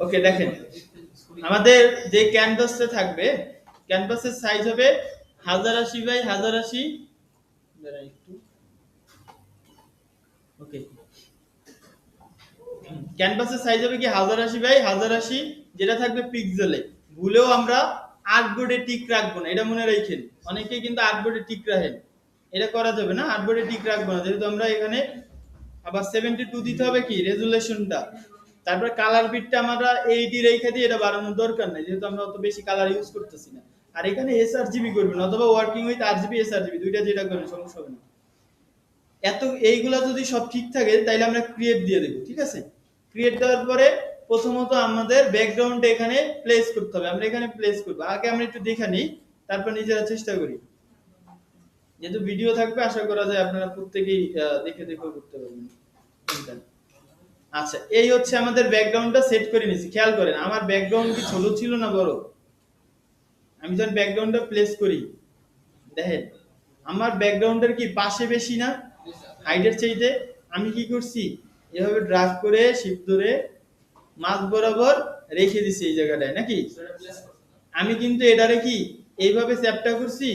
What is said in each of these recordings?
ওকে দেখেন আমাদের যে ক্যানভাসটা থাকবে ক্যানভাসের সাইজ হবে 1080 বাই 1080 একটু ওকে ক্যানভাসের সাইজ হবে কি 1080 বাই 1080 যেটা থাকবে পিক্সেলে ভুলেও আমরা 8 বোর্ডে টিক রাখবো না এটা মনে রাখেন অনেকেই কিন্তু 8 বোর্ডে টিক রাখেন এটা করা যাবে না 8 বোর্ডে টিক রাখবো না যেহেতু আমরা এখানে আবার 72 দিতে হবে কি রেজুলেশনটা তারপর কালার বিটটা আমরা 80 রেখে দিই এটা বাড়ানোর দরকার নাই যেহেতু আমরা অত বেশি কালার ইউজ করতেছি না আর এখানে এসআরজিবি করবেন অথবা ওয়ার্কিং উইথ আরজিবি এসআরজিবি দুইটা যেটা করবেন সমস্যা হবে না এত এইগুলা যদি সব ঠিক থাকে তাইলে আমরা ক্রিয়েট দিয়ে দেব ঠিক আছে ক্রিয়েট দেওয়ার পরে প্রথমত আমাদের ব্যাকগ্রাউন্ডে এখানে প্লেস করতে হবে আমরা এখানে প্লেস করব আগে আমরা একটু দেখে নিই তারপর নিজেরা চেষ্টা করি যেহেতু ভিডিও থাকবে আশা করা যায় আপনারা প্রত্যেকেই দেখে দেখে করতে পারবেন আচ্ছা এই হচ্ছে আমাদের ব্যাকগ্রাউন্ডটা সেট করে নিয়েছি খেয়াল করেন আমার ব্যাকগ্রাউন্ড কি ছোট ছিল না বড় আমি যখন ব্যাকগ্রাউন্ডটা প্লেস করি দেখেন আমার ব্যাকগ্রাউন্ডের কি পাশে বেশি না হাইটের চাইতে আমি কি করছি এভাবে ড্রাগ করে শিফট ধরে মাঝ বরাবর রেখে দিছি এই জায়গাটায় নাকি আমি কিন্তু এটারে কি এইভাবে চ্যাপটা করছি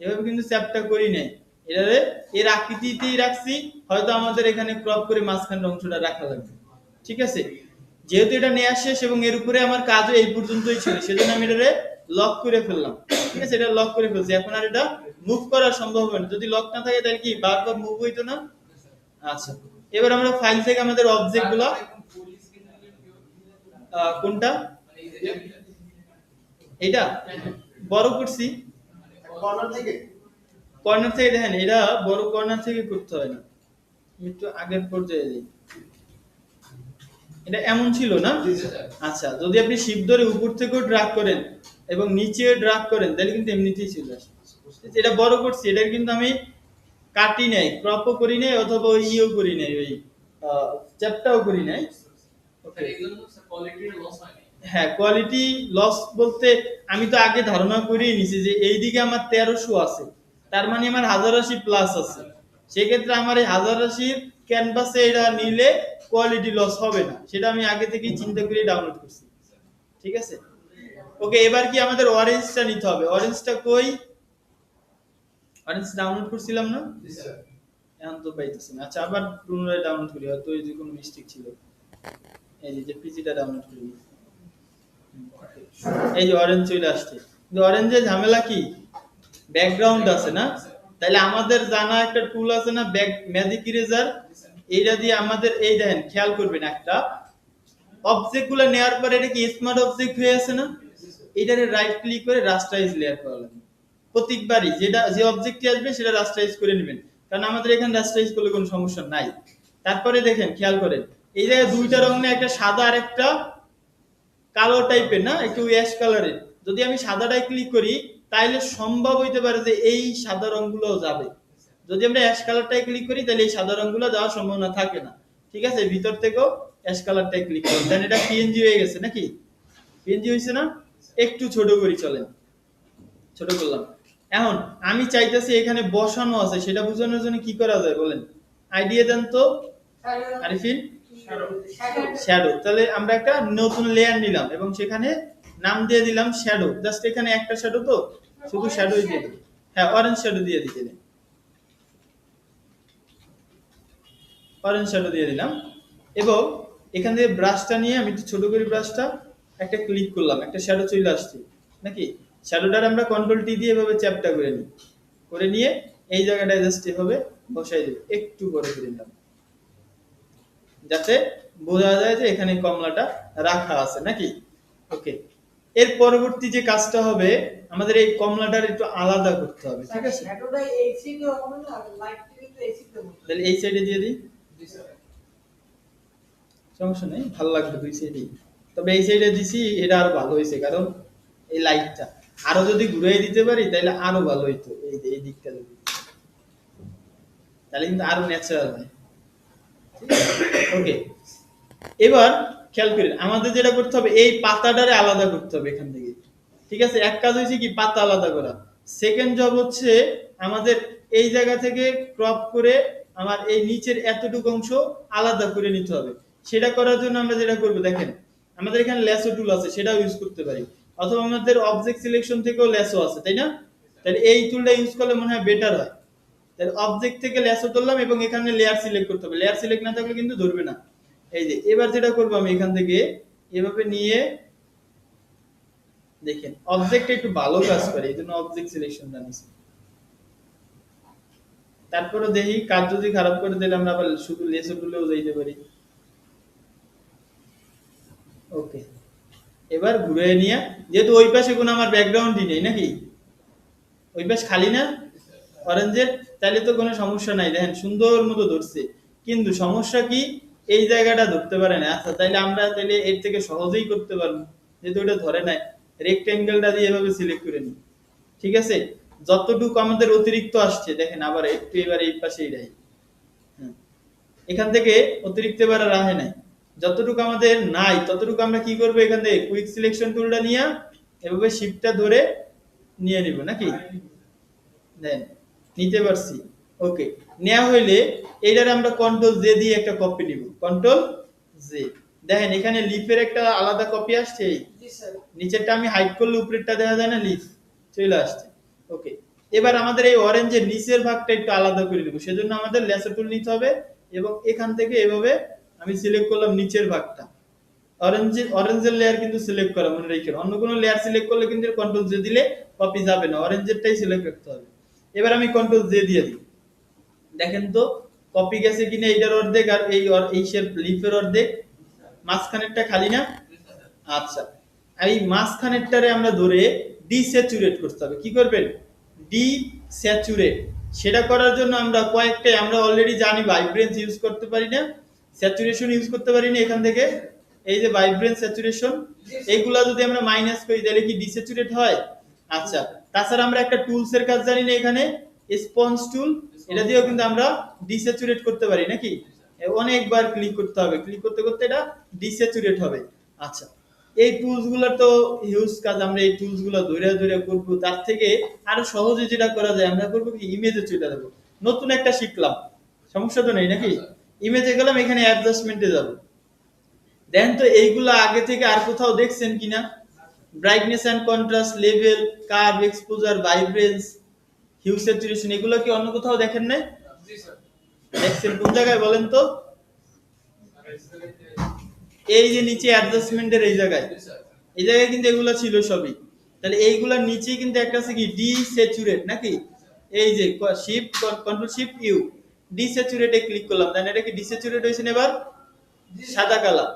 এভাবে কিন্তু চ্যাপটা করি নাই এটারে এর আকৃতিতেই রাখছি হয়তো আমাদের এখানে ক্রপ করে মাঝখানের অংশটা রাখা লাগবে ঠিক আছে যেহেতু এটা নিয়ে শেষ এবং এর উপরে আমার কাজও এই পর্যন্তই ছিল সেজন্য আমি এটারে লক করে ফেললাম ঠিক আছে এটা লক করে ফেলছি এখন আর এটা মুভ করা সম্ভব হবে না যদি লক না থাকে তাহলে কি বারবার মুভ হইতো না আচ্ছা এবার আমরা ফাইল থেকে আমাদের অবজেক্টগুলো কোনটা এটা বড় করছি কর্নার থেকে দেখেন এটা বড় কর্নার থেকে করতে হয় না একটু আগের পর্যায়ে যাই এটা এমন ছিল না আচ্ছা যদি আপনি শিফট ধরে উপর থেকেও ড্রাগ করেন এবং নিচে ড্রাগ করেন তাহলে কিন্তু এমনিতেই চলে আসে এটা বড় করছি এটা কিন্তু আমি কাটি নাই ক্রপও করি নাই অথবা ইও করি নাই ওই চ্যাপটাও করি নাই হ্যাঁ কোয়ালিটি লস বলতে আমি তো আগে ধারণা করেই নিছি যে এইদিকে আমার 1300 আছে তার মানে আমার 1080 প্লাস আছে সেক্ষেত্রে আমার এই 1080 ক্যানভাসে এটা নিলে কোয়ালিটি লস হবে না সেটা আমি আগে থেকেই চিন্তা করে ডাউনলোড করছি ঠিক আছে ওকে এবার কি আমাদের অরেঞ্জটা নিতে হবে অরেঞ্জটা কই অরেঞ্জ ডাউনলোড করছিলাম না জি স্যার এখন তো পাইতেছি না আচ্ছা আবার পুনরায় ডাউনলোড করি হয়তো এই যে কোনো মিস্টেক ছিল এই যে পিসিটা ডাউনলোড করি এই যে অরেঞ্জ চলে আসছে কিন্তু অরেঞ্জের ঝামেলা কি ব্যাকগ্রাউন্ড আছে না তাহলে আমাদের জানা একটা টুল আছে না ম্যাজিক ইরেজার এইটা দিয়ে আমাদের এই দেখেন খেয়াল করবেন একটা অবজেক্টগুলো নেওয়ার পরে এটা কি স্মার্ট অবজেক্ট হয়ে আছে না এটারে রাইট ক্লিক করে রাস্টারাইজ লেয়ার করা লাগবে প্রত্যেকবারই যেটা যে অবজেক্টটি আসবে সেটা রাস্টারাইজ করে নেবেন কারণ আমাদের এখানে রাস্টারাইজ করলে কোনো সমস্যা নাই তারপরে দেখেন খেয়াল করেন এই জায়গায় দুইটা রং না একটা সাদা আর একটা কালো টাইপের না একটু অ্যাশ কালারের যদি আমি সাদাটাই ক্লিক করি তাহলে সম্ভব হইতে পারে যে এই সাদা রংগুলো যাবে যদি আমরা অ্যাশ কালারটাই ক্লিক করি তাহলে এই সাদা রংগুলো যাওয়ার সম্ভাবনা থাকে না ঠিক আছে ভিতর থেকেও অ্যাশ কালারটাই ক্লিক করুন দেন এটা পিএনজি হয়ে গেছে নাকি পিএনজি হইছে না একটু ছোট করি চলেন ছোট করলাম এখন আমি চাইতেছি এখানে বসানো আছে সেটা বোঝানোর জন্য কি করা যায় বলেন আইডিয়া দেন তো আরিফিন শ্যাডো তাহলে আমরা একটা নতুন লেয়ার নিলাম এবং সেখানে নাম দিয়ে দিলাম শ্যাডো জাস্ট এখানে একটা শ্যাডো তো শুধু শ্যাডোই দিয়ে দেব হ্যাঁ অরেঞ্জ শ্যাডো দিয়ে দিতে দিন অরেঞ্জ শ্যাডো দিয়ে দিলাম এবং এখান থেকে ব্রাশটা নিয়ে আমি একটু ছোট করে ব্রাশটা একটা ক্লিক করলাম একটা শ্যাডো চলে আসছে নাকি শ্যাডোটার আমরা কন্ট্রোল টি দিয়ে এভাবে চ্যাপটা করে নিই করে নিয়ে এই জায়গাটায় জাস্ট এভাবে বসাই দেব একটু বড় করে নিলাম যাতে বোঝা যায় যে এখানে কমলাটা রাখা আছে নাকি ওকে এর পরবর্তী যে কাজটা হবে আমাদের এই কমলাটার একটু আলাদা করতে হবে ঠিক আছে শ্যাডোটা এই সাইডে হবে না লাইটটা কিন্তু এই সাইডে হবে তাহলে এই সাইডে দিয়ে দিই জি স্যার সমস্যা নেই ভালো লাগবে দুই সাইডেই তবে এই সাইডে দিছি এটা আরো ভালো হইছে কারণ এই লাইটটা আরো যদি ঘুরিয়ে দিতে পারি তাহলে আরো ভালো হইতো এই দিকটা যদি তাহলে কিন্তু আরো ন্যাচারাল হয় ওকে এবার খেয়াল করেন আমাদের যেটা করতে হবে এই পাতাটারে আলাদা করতে হবে এখান থেকে ঠিক আছে এক কাজ হইছে কি পাতা আলাদা করা সেকেন্ড জব হচ্ছে আমাদের এই জায়গা থেকে ক্রপ করে আমার এই নিচের এতটুকু অংশ আলাদা করে নিতে হবে। সেটা করার জন্য আমরা যেটা করব দেখেন, আমাদের এখানে ল্যাসো টুল আছে, সেটাও ইউজ করতে পারি, অথবা আমাদের অবজেক্ট সিলেকশন থেকেও ল্যাসো আছে, তাই না? তাহলে এই টুলটা ইউজ করলে মনে হয় বেটার হয়। তাহলে অবজেক্ট থেকে ল্যাসো ধরলাম এবং এখানে লেয়ার সিলেক্ট করতে হবে, লেয়ার সিলেক্ট না থাকলে কিন্তু ধরবে না। এই যে এবার যেটা করব আমি এখান থেকে এভাবে নিয়ে, দেখেন অবজেক্টটা একটু ভালো কাজ করে, এই জন্য অবজেক্ট সিলেকশনটা নিছি। তারপরে দেখি কাজ যদি খারাপ করে দিলে আমরা আবার শুধু লেসো টুলেও যাইতে পারি। ওকে, এবার ঘুরে নিয়ে, যেহেতু ওই পাশে কোনো আমার ব্যাকগ্রাউন্ডই নেই নাকি, ওই পাশ খালি না অরেঞ্জের, তাহলে তো কোনো সমস্যা নাই। দেখেন সুন্দর মতো ধরছে, কিন্তু সমস্যা কি এই জায়গাটা ধরতে পারে না। আচ্ছা তাইলে আমরা তাইলে এর থেকে সহজেই করতে পারবো, যেহেতু ওটা ধরে নাই, রেক্টেঙ্গেলটা দিয়ে এভাবে সিলেক্ট করে নিই। ঠিক আছে, যতটুকু আমাদের অতিরিক্ত আসছে দেখেন, আবার একটু এবার এই পাশেই রাখি। এখান থেকে অতিরিক্ত এবার রাখে নাই, যতটুকু আমাদের নাই ততটুকু আমরা কি করব, এখান থেকে কুইক সিলেকশন টুলটা নিয়ে এভাবে শিফটটা ধরে নিয়ে নিব নাকি, দেন নিতে পারছি। ওকে, নেওয়া হইলে এইটার আমরা কন্ট্রোল জে দিয়ে একটা কপি নিব, কন্ট্রোল জে। দেখেন এখানে লিফের একটা আলাদা কপি আসছে, নিচেরটা আমি হাইড করলে উপরেরটা দেখা যায় না, লিফ চলে আসছে। ওকে, এবার আমাদের এই অরেঞ্জের নিচের ভাগটা একটু আলাদা করে দেব, সেজন্য আমাদের লেসার টুল নিতে হবে এবং এখান থেকে এভাবে আমি সিলেক্ট করলাম নিচের ভাগটা। অরেঞ্জের লেয়ার কিন্তু সিলেক্ট করা মনে রেখেন, অন্য কোনো লেয়ার সিলেক্ট করলে কিন্তু কন্ট্রোল জে দিলে কপি যাবে না, অরেঞ্জেরটাই সিলেক্ট করতে হবে। এবার আমি কন্ট্রোল জে দিয়ে দিই, দেখেন তো কপি গেছে কিনা, এইটার অর্ধেক আর এই শেপ লিফের অর্ধেক, মাঝখানেরটা খালি না। আচ্ছা, এই মাঝখানেরটারে আমরা ধরে ডিস্যাচুরেট করতে হবে। কি করবেন? ডিস্যাচুরেট। সেটা করার জন্য আমরা কয়েকটাই, আমরা অলরেডি জানি ভাইব্রেন্স ইউজ করতে পারি না, স্যাচুরেশন ইউজ করতে পারি না। এখান থেকে এই যে ভাইব্রেন্স, স্যাচুরেশন, এইগুলা যদি আমরা মাইনাস করি তাহলে কি ডিস্যাচুরেট হয়? আচ্ছা, তাছাড়া আমরা একটা টুলস এর কাজ জানি না, এখানে স্পঞ্জ টুল, এটা দিয়েও কিন্তু আমরা ডিস্যাচুরেট করতে পারি নাকি, অনেকবার ক্লিক করতে হবে, ক্লিক করতে করতে এটা ডিস্যাচুরেট হবে। আচ্ছা, এই টুলস গুলো তো হিউজ কাজ, আমরা এই টুলস গুলো ধরে ধরে করব। তার থেকে আরো সহজে যেটা করা যায়, আমরা করব কি, ইমেজে চলে যাব। নতুন একটা শিখলাম, সমস্যা তো নেই নাকি, ইমেজে গেলাম, এখানে অ্যাডজাস্টমেন্টে যাব। দেন তো এইগুলা আগে থেকে আর কোথাও দেখছেন কিনা? Brightness and contrast, level, curve, exposure, vibrance, hue, saturation, এগুলো কি অন্য কোথাও দেখেন নাই? দেখছেন কোন জায়গায় বলেন তো? এই যে নিচে অ্যাডজাস্টমেন্টের এই জায়গায়, এই জায়গায় কিন্তু এগুলো ছিল সবই। তাহলে এইগুলোর নিচেই কিন্তু একটা আছে কি, ডিস্যাচুরেট নাকি, এই যে শিফট কন্ট্রোল শিফট ইউ, ডিস্যাচুরেটে ক্লিক করলাম, দেন এটা কি ডিস্যাচুরেট হয়েছে এবার সাদা কালার।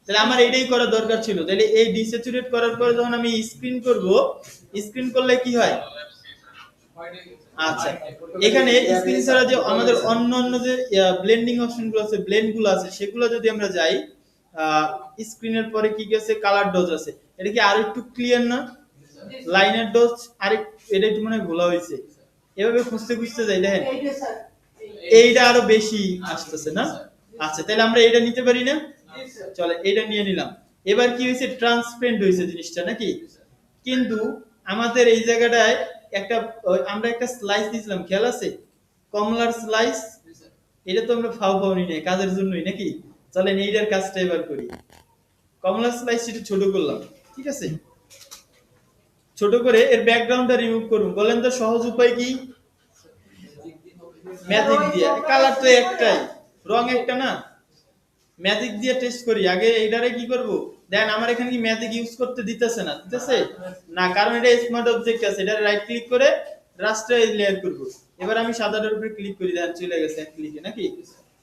তাহলে আমার এটাই করা দরকার ছিল। তাহলে এই ডিস্যাচুরেট করার পরে যখন আমি স্ক্রিন করব, স্ক্রিন করলে কি হয়? আচ্ছা, এখানে স্ক্রিন ছাড়া যে আমাদের অন্য অন্য যে ব্লেন্ডিং অপশনগুলো আছে, ব্লেন্ডগুলো আছে, সেগুলো যদি আমরা যাই, স্ক্রিনের পরে কি গেছে, কালার ডজ আছে, এটা কি আরো একটু ক্লিয়ার না? লাইনের ডজ আরেক, এটা একটু মনে হয় ভোলা হয়েছে, এভাবে খুঁজতে খুঁজতে যাই, দেখেন এইটা আরো বেশি আসতেছে না। আচ্ছা, তাহলে আমরা এটা নিতে পারি না? চলে এটা নিয়ে নিলাম। এবার কি হয়েছে, ট্রান্সপারেন্ট হয়েছে জিনিসটা নাকি, কিন্তু আমাদের এই জায়গাটায় একটা, আমরা একটা স্লাইস দিয়েছিলাম, খেয়াল আছে? কমলার স্লাইস, এটা তো আমরা ফাও ফাও নিই কাজের জন্যই নাকি। চলেন এইটার কাজটা এবার করি। কমলার স্লাইস একটু ছোট করলাম, ঠিক আছে, ছোট করে এর ব্যাকগ্রাউন্ডটা রিমুভ করব। বলেন তো সহজ উপায় কি? ম্যাজিক দিয়ে। কালার তো একটাই, রং একটা না, ম্যাজিক দিয়ে টেস্ট করি। আগে এইটারে কি করব, দেন আমার এখানে কি ম্যাজিক ইউজ করতে দিতেছে না, দিতেছে না, কারণ এটা স্মার্ট অবজেক্ট আছে। এটা রাইট ক্লিক করে রাস্টার লেয়ার করব। এবার আমি সাদাটার উপরে ক্লিক করি, দেন চলে গেছে এক ক্লিকে নাকি,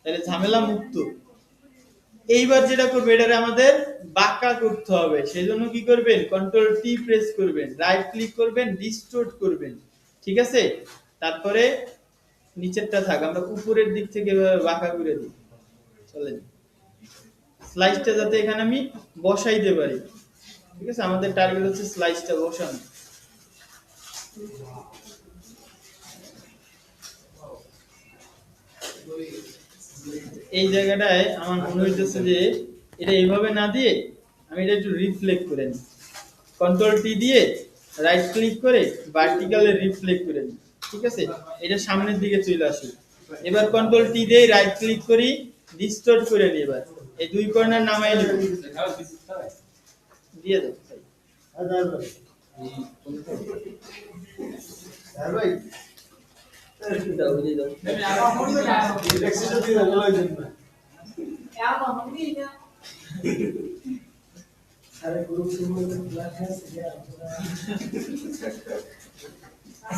তাহলে ঝামেলা মুক্ত। এইবার যেটা করবে, এটারে আমাদের বাঁকা করতে হবে, সেজন্য কি করবেন, কন্ট্রোল টি প্রেস করবেন, রাইট ক্লিক করবেন, ডিস্টোর্ট করবেন, ঠিক আছে। তারপরে নিচেরটা থাক, আমরা উপরের দিক থেকে এভাবে বাঁকা করে দিই। চলেন স্লাইসটা যাতে এখানে আমি বসাইতে পারি, ঠিক আছে, আমাদের টার্গেট হচ্ছে স্লাইসটা বসানো। এই জায়গাটায় আমার মনে হইতেছে যে এটা এইভাবে না দিয়ে আমি এটা একটু রিফ্লেক্ট করে নিই, কন্ট্রোল টি দিয়ে রাইট ক্লিক করে ভার্টিক্যালে রিফ্লেক্ট করে নিই, ঠিক আছে, এটা সামনের দিকে চলে আসে। এবার কন্ট্রোল টি দিয়ে রাইট ক্লিক করি, ডিস্টোর্ট করে নিই। এবার এই দুই কর্নার নামাই নিব, দিয়ে দাও ভাই। দাও দিয়ে দাও। আরে গ্রুপ ক্লাস আছে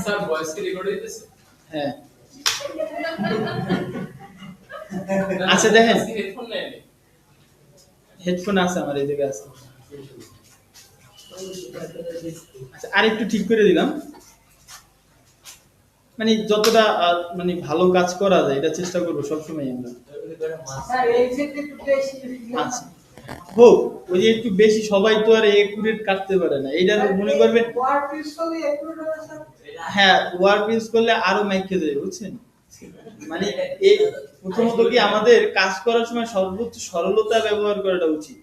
স্যার ভয়েস কি রেকর্ড হইতেছে? হ্যাঁ আচ্ছা দেখেন, হেডফোন নেই, হেডফোন আছে আমার এই জায়গায় আছে। আচ্ছা আরেকটু ঠিক করে দিলাম, মানে যতটা মানে ভালো কাজ করা যায় এটা চেষ্টা করব সবসময় আমরা। স্যার এই ক্ষেত্রে একটু বেশি আচ্ছা হোক, ওই যে একটু বেশি সবাই তো আর একুরেট কাটতে পারে না, এইটা মনে করবেন ওয়ার পিস করলে একুরেট হবে স্যার। হ্যাঁ ওয়ার পিস করলে আরো মাইকে যায়, বুঝছেন? মানে এই প্রথমত কি আমাদের কাজ করার সময় সর্বোচ্চ সরলতা ব্যবহার করাটা উচিত।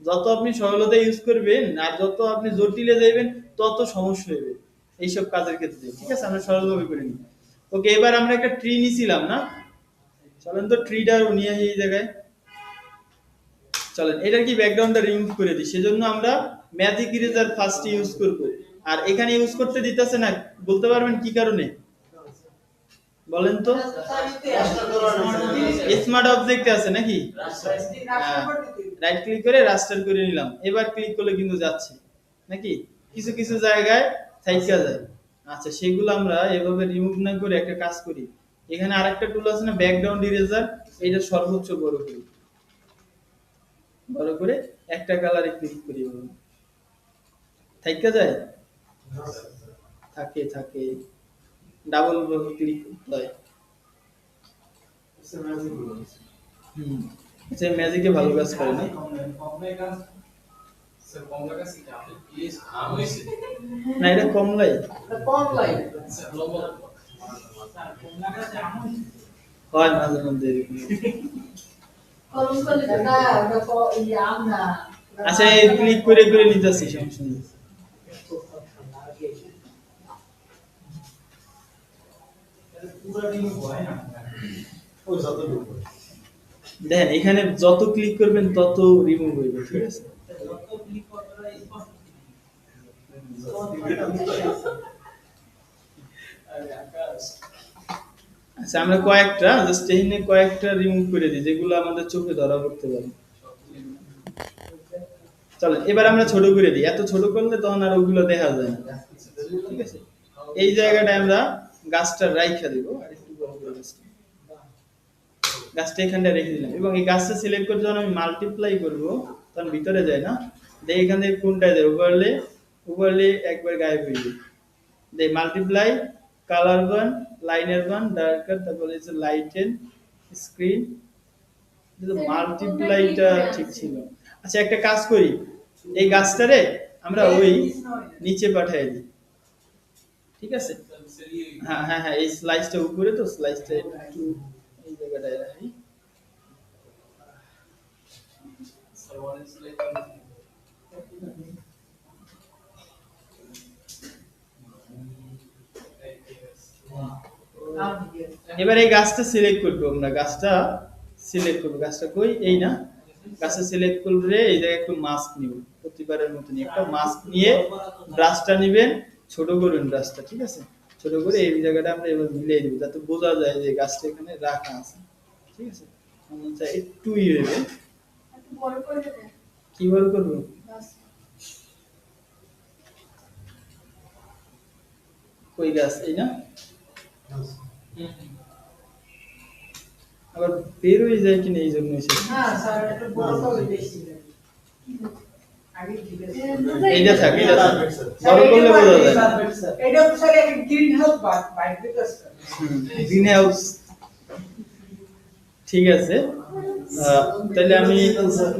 যত আপনি সরলতা ইউজ করবেন আর যত আপনি জটিলে যাবেন তত সমস্যা হবে এইসব কাজের ক্ষেত্রে, ঠিক আছে? আমরা সরলভাবে করে নিই। ওকে এবার আমরা একটা ট্রি নিছিলাম না, চলেন তো ট্রিটা নিয়ে আসি এই জায়গায়। চলেন এটার কি ব্যাকগ্রাউন্ডটা রিমুভ করে দিই, সেজন্য আমরা ম্যাজিক ইরেজার ফার্স্ট ইউজ করব। আর এখানে ইউজ করতে দিতেছে না, বলতে পারবেন কি কারণে বলেন তো? স্মার্ট অবজেক্ট আছে নাকি? রাইট ক্লিক করে রাস্টার করে নিলাম, এবার ক্লিক করলে কিন্তু যাচ্ছে নাকি? কিছু কিছু জায়গায় থাইকা যায়। আচ্ছা সেগুলো আমরা এভাবে রিমুভ না করে একটা কাজ করি, এখানে আরেকটা টুল আছে না ব্যাকগ্রাউন্ড ইরেজার, এটা সর্বোচ্চ বড় করি, বড় করে একটা কালারে ক্লিক করি, থাইকা যায়? থাকে থাকে, ডাবল ক্লিক করতে হয়। আচ্ছা ম্যাজিকে ভালো কাজ করে না? না এটা কমলাই, হয় মাঝে মধ্যে। আচ্ছা ক্লিক করে করে নিতেছি, সমস্যা নেই। দেখেন এখানে যত ক্লিক করবেন তত রিমুভ হইবে, ঠিক আছে? আচ্ছা আমরা কয়েকটা জাস্ট এইখানে কয়েকটা রিমুভ করে দিই যেগুলো আমাদের চোখে ধরা পড়তে পারে। চলেন এবার আমরা ছোট করে দিই, এত ছোট করলে তখন আর ওগুলো দেখা যায় না, ঠিক আছে? এই জায়গাটায় আমরা গাছটা রাইখা দিব, আর একটু বড় করে গাছটা এখানটা রেখে দিলাম, এবং এই গাছটা সিলেক্ট করে যখন আমি মাল্টিপ্লাই করব তখন ভিতরে যায় না, দেখি এখান থেকে কোনটায় যায়, ওভারলে, ওভারলে একবার গায়েব হয়ে যায়। দেই মাল্টিপ্লাই, কালার বান, লাইনার বান, ডার্কার, তারপরে হচ্ছে লাইটেন, স্ক্রিন, কিন্তু মাল্টিপ্লাইটা ঠিক ছিল। আচ্ছা একটা কাজ করি, এই গাছটারে আমরা ওই নিচে পাঠিয়ে দিই, ঠিক আছে? হ্যাঁ হ্যাঁ হ্যাঁ এই স্লাইসটা উপরে, তো স্লাইসটা একটু এই জায়গাটায় রাখি। এবার এই গাছটা সিলেক্ট করব, আমরা গাছটা সিলেক্ট করব, গাছটা কই এই না, গাছটা সিলেক্ট করলে এই জায়গায় একটু মাস্ক নিব, প্রতিবারের মতো নিয়ে একটা মাস্ক নিয়ে ব্রাশটা নেবেন, ছোট করুন ব্রাশটা, ঠিক আছে? ছোট করে এই জায়গাটা আমরা এবার মিলিয়ে দিব যাতে বোঝা যায় যে গাছটা এখানে রাখা আছে, ঠিক আছে? আমরা একটু ইয়ে হবে, একটু বড় করে দেব, কি বড় করব? কই গাছ এই না, আবার বের হয়ে যায় কিনা এই জন্য না স্যার একটু বড় করে বেশি আগে ঠিক আছে এইটা থাকে, এটা বড় করলে বোঝা যায় এটা স্যার একটা গ্রিন হাউস বাইক দিতে স্যার, গ্রিন হাউস, ঠিক আছে? তাহলে আমি